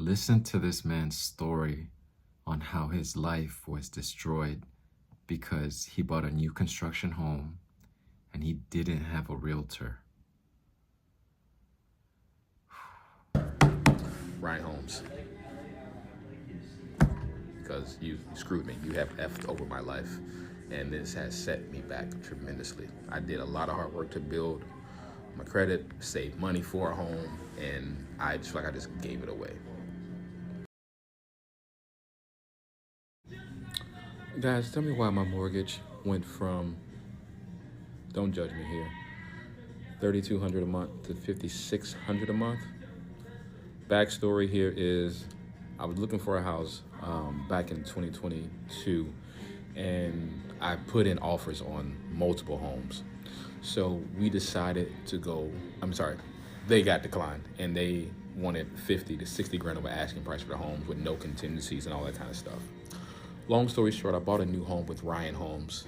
Listen to this man's story on how his life was destroyed because he bought a new construction home and he didn't have a realtor. Ryan Holmes, because you screwed me. You have effed over my life, and this has set me back tremendously. I did a lot of hard work to build my credit, save money for a home, and I just feel like I just gave it away. Guys, tell me why my mortgage went from, don't judge me here, $3,200 a month to $5,600 a month. Backstory here is I was looking for a house back in 2022, and I put in offers on multiple homes. So we decided to go, they got declined, and they wanted 50 to 60 grand over asking price for the homes with no contingencies and all that kind of stuff. Long story short, I bought a new home with Ryan Holmes.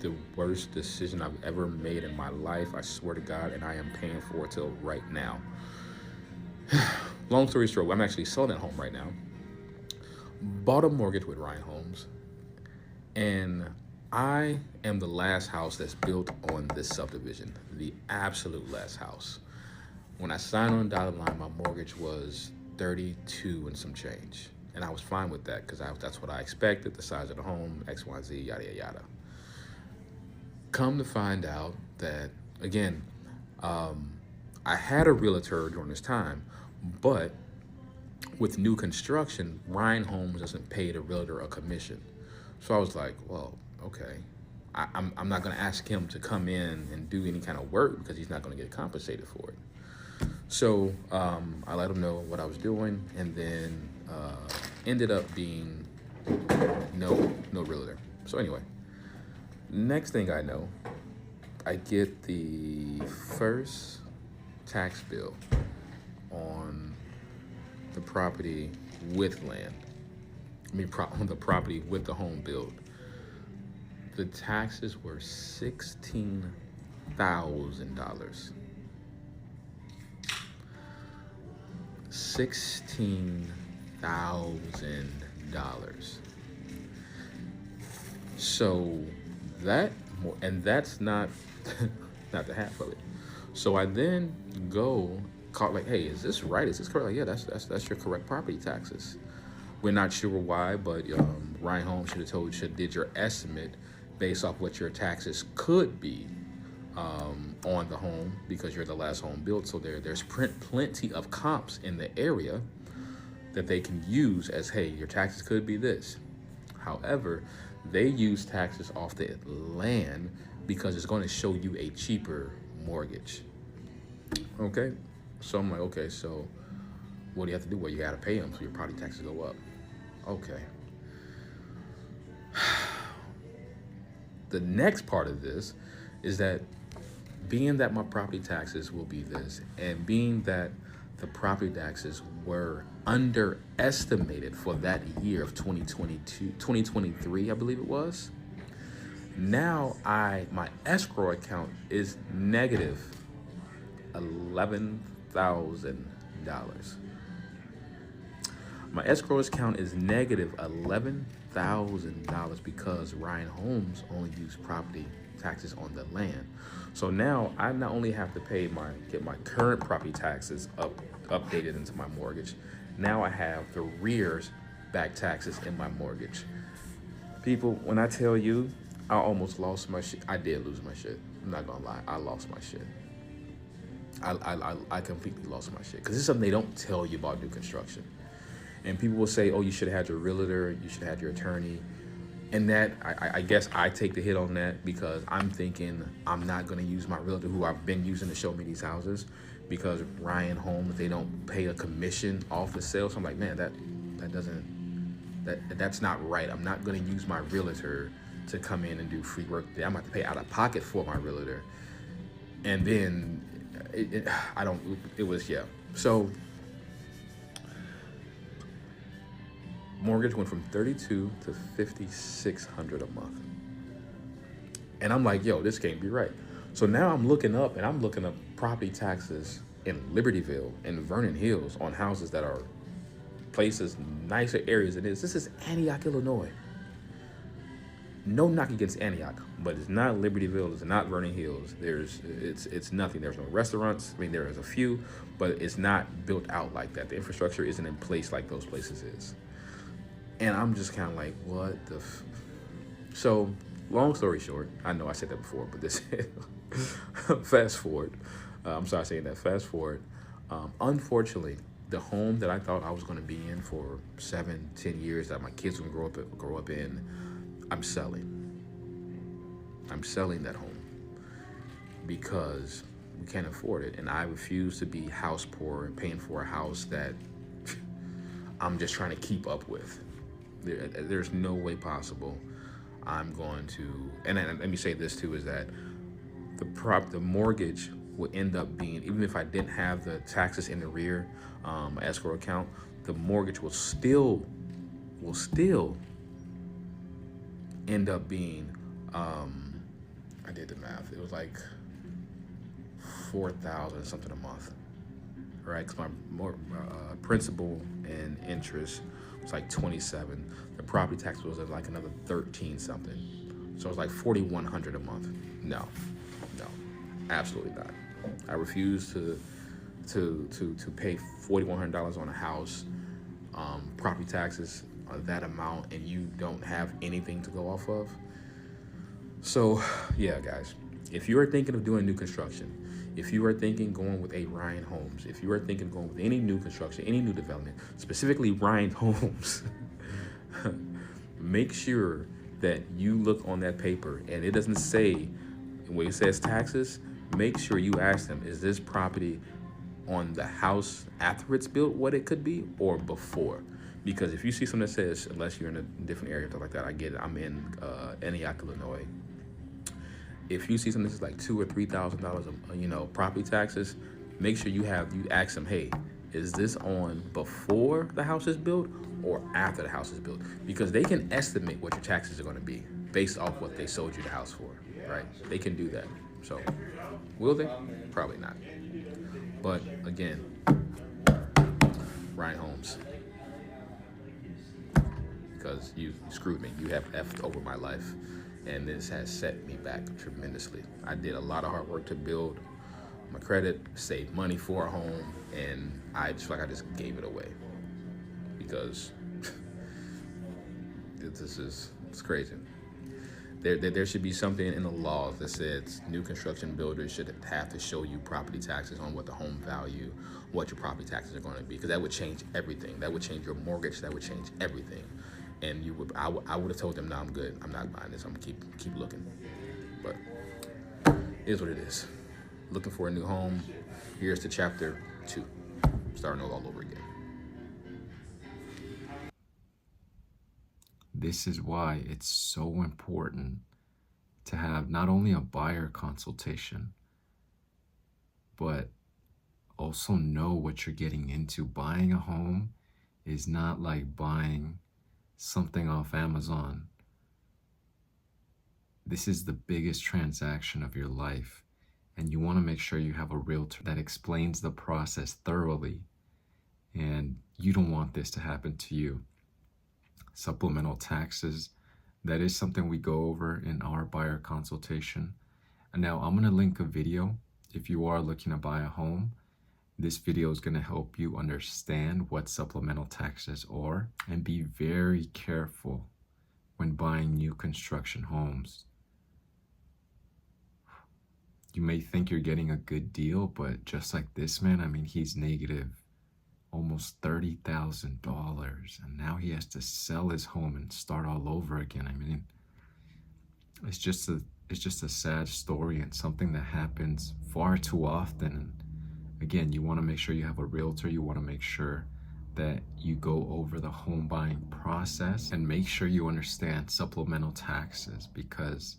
The worst decision I've ever made in my life, I swear to God, and I am paying for it till right now. Long story short, I'm actually selling that home right now. Bought a mortgage with Ryan Holmes, and I am the last house that's built on this subdivision, the absolute last house. When I signed on the dotted line, my mortgage was 32 and some change. And I was fine with that because that's what I expected, the size of the home, X, Y, Z, yada, yada, yada. Come to find out that, again, I had a realtor during this time, but with new construction, Ryan Holmes doesn't pay the realtor a commission. So I was like, well, okay. I'm not going to ask him to come in and do any kind of work because he's not going to get compensated for it. So I let him know what I was doing, and then ended up being no realtor. So anyway, next thing I know, I get the first tax bill on the property with land. On the property with the home built. The taxes were $16,000. $16,000. So that's not not the half of it. So I then go call, like, hey, is this right? Is this correct? Like, yeah, that's your correct property taxes. We're not sure why, but Ryan Holmes did your estimate based off what your taxes could be on the home because you're the last home built. So there's plenty of comps in the area that they can use as, hey, your taxes could be this. However, they use taxes off the land because it's going to show you a cheaper mortgage. Okay, so I'm like, okay, so what do you have to do? Well, you got to pay them so your property taxes go up. Okay. The next part of this is that being that my property taxes will be this, and being that the property taxes were underestimated for that year of 2023, I believe it was. Now my escrow account is negative $11,000. My escrow account is negative $11,000 because Ryan Holmes only used property taxes on the land. So now I not only have to get my current property taxes updated into my mortgage, now I have the rears back taxes in my mortgage. People, when I tell you I almost lost my shit, I did lose my shit. I'm not gonna lie, I lost my shit. I completely lost my shit because this is something they don't tell you about new construction. And people will say, oh, you should have had your realtor, you should have had your attorney. And that, I guess I take the hit on that because I'm thinking I'm not going to use my realtor who I've been using to show me these houses because Ryan Holmes, they don't pay a commission off the sale. So I'm like, man, that's not right. I'm not going to use my realtor to come in and do free work. I'm going to have to pay out of pocket for my realtor. And then So mortgage went from $3,200 to $5,600 a month. And I'm like, yo, this can't be right. So now I'm looking up property taxes in Libertyville and Vernon Hills on houses that are places, nicer areas than this. This is Antioch, Illinois. No knock against Antioch, but it's not Libertyville. It's not Vernon Hills. It's nothing. There's no restaurants. I mean, there is a few, but it's not built out like that. The infrastructure isn't in place like those places is. And I'm just kind of like, what the? So, long story short, I know I said that before, but this fast forward. I'm sorry saying that. Fast forward. Unfortunately, the home that I thought I was going to be in for 7-10 years, that my kids would grow up in, I'm selling. I'm selling that home because we can't afford it, and I refuse to be house poor and paying for a house that I'm just trying to keep up with. There's no way possible I'm going to. And let me say this too: is that the mortgage will end up being, even if I didn't have the taxes in the rear, escrow account, the mortgage will still end up being, I did the math, it was like $4,000 something a month, right? Because my principal and interest was like 27. The property tax was like another 13 something. So it was like 4,100 a month. No, absolutely not. I refuse to pay $4,100 on a house, property taxes that amount, and you don't have anything to go off of. So yeah, guys, if you are thinking of doing new construction, if you are thinking going with a Ryan Homes, if you are thinking going with any new construction, any new development, specifically Ryan Homes, make sure that you look on that paper and it doesn't say, when it says taxes, make sure you ask them, is this property on the house after it's built what it could be or before? Because if you see something that says, unless you're in a different area, stuff like that, I get it. I'm in Antioch, Illinois. If you see something that's like $2,000 or $3,000, property taxes, make sure you ask them, hey, is this on before the house is built or after the house is built? Because they can estimate what your taxes are going to be based off what they sold you the house for, right? They can do that. So, will they? Probably not. But again, Ryan Homes, because you screwed me. You have effed over my life, and this has set me back tremendously. I did a lot of hard work to build my credit, save money for a home, and I just feel like I just gave it away because it's crazy. There should be something in the laws that says new construction builders should have to show you property taxes on what the home value, what your property taxes are going to be, because that would change everything. That would change your mortgage. That would change everything. And I would have told them, no, I'm good. I'm not buying this. I'm gonna keep looking. But it is what it is. Looking for a new home. Here's to chapter 2, starting all over again. This is why it's so important to have not only a buyer consultation, but also know what you're getting into. Buying a home is not like buying something off Amazon. This is the biggest transaction of your life, and you want to make sure you have a realtor that explains the process thoroughly, and you don't want this to happen to you. Supplemental taxes, that is something we go over in our buyer consultation. And now I'm going to link a video. If you are looking to buy a home, this video is going to help you understand what supplemental taxes are and be very careful when buying new construction homes. You may think you're getting a good deal, but just like this man, I mean, he's negative almost $30,000, and now he has to sell his home and start all over again. I mean, it's just a sad story and something that happens far too often. And again, you want to make sure you have a realtor. You want to make sure that you go over the home buying process and make sure you understand supplemental taxes, because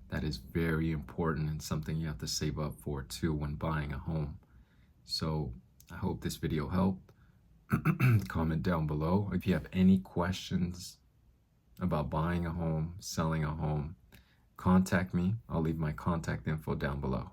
that is very important and something you have to save up for too when buying a home. So I hope this video helped. Comment down below if you have any questions about buying a home, selling a home. Contact me. I'll leave my contact info down below.